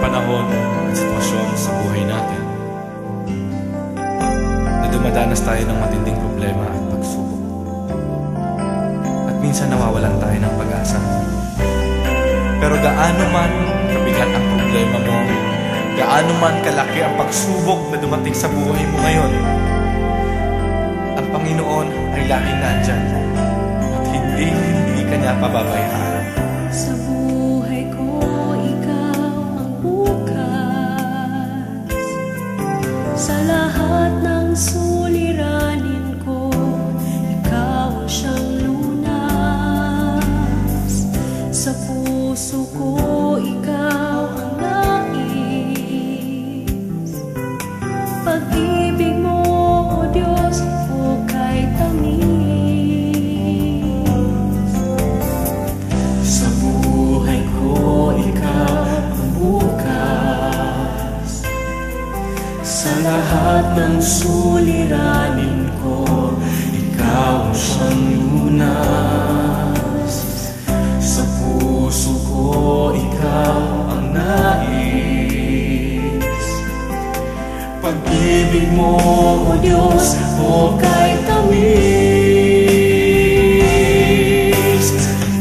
panahon at sitwasyon sa buhay natin na dumadanas tayo ng matinding problema at pagsubok. At minsan nawawalan tayo ng pag-asa. Pero gaano man kabigat ang problema mo, gaano man kalaki ang pagsubok na dumating sa buhay mo ngayon, ang Panginoon ay laging nandyan at hindi ka niya pababayaan. Sa buhay ko, ikaw ang bukas. Sa lahat ng suliranin ko, ikaw ang siyang lunas. Sa puso ko, ikaw ang nais. Pag-ibig mo, O Diyos, hukay tamis. Sa buhay ko, ikaw ang bukas. Sa lahat ng suliranin ko, ikaw ang siyang lunas. Sa puso ko, ikaw ang nais. Pag-ibig mo, O Diyos, hukay tamis.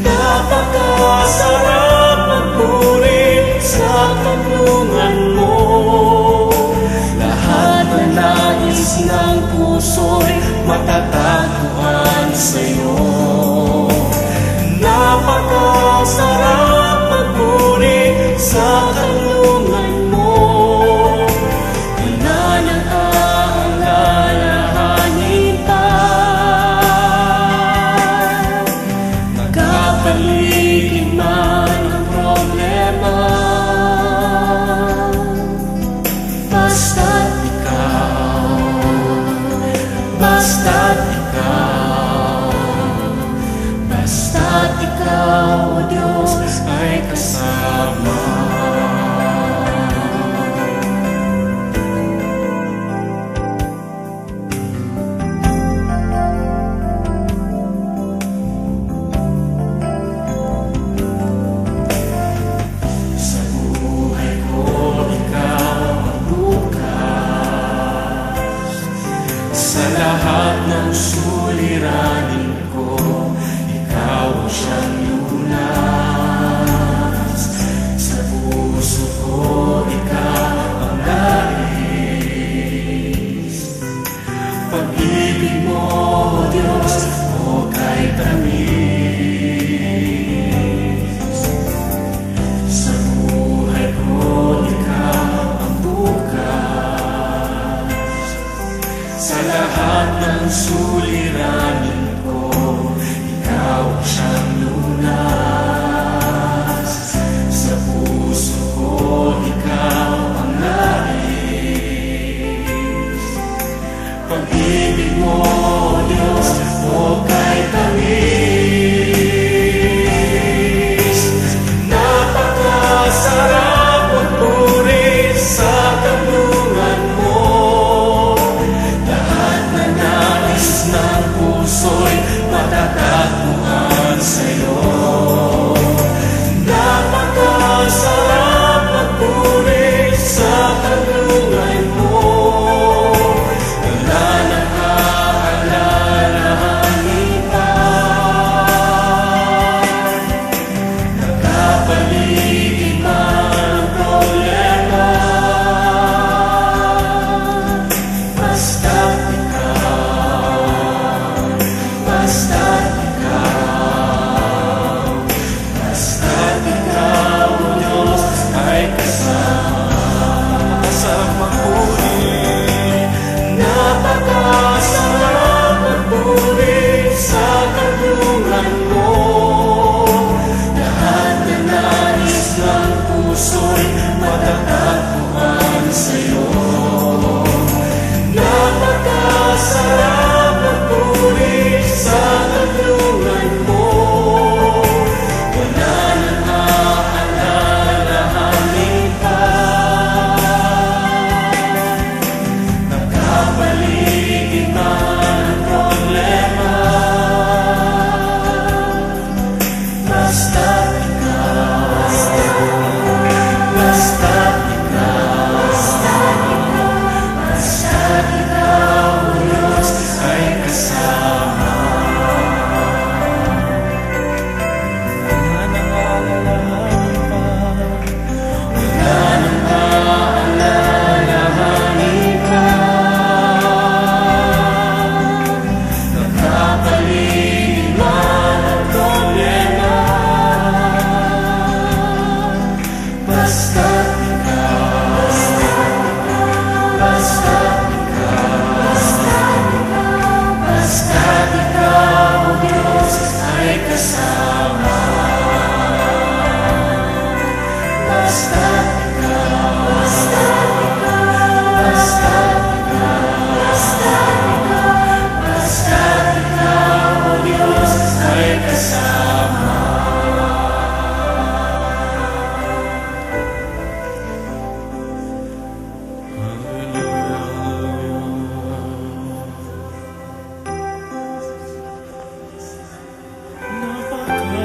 Napakasarap magpuri sa kanlungan mo. Lahat na nais ng puso'y matatagpuan sa'yo. Napakasarap magpuri sa kanlungan mo. Wala nang aalalahanin pa. Nagkapaligid man ang problema, basta't ikaw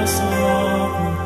sa aking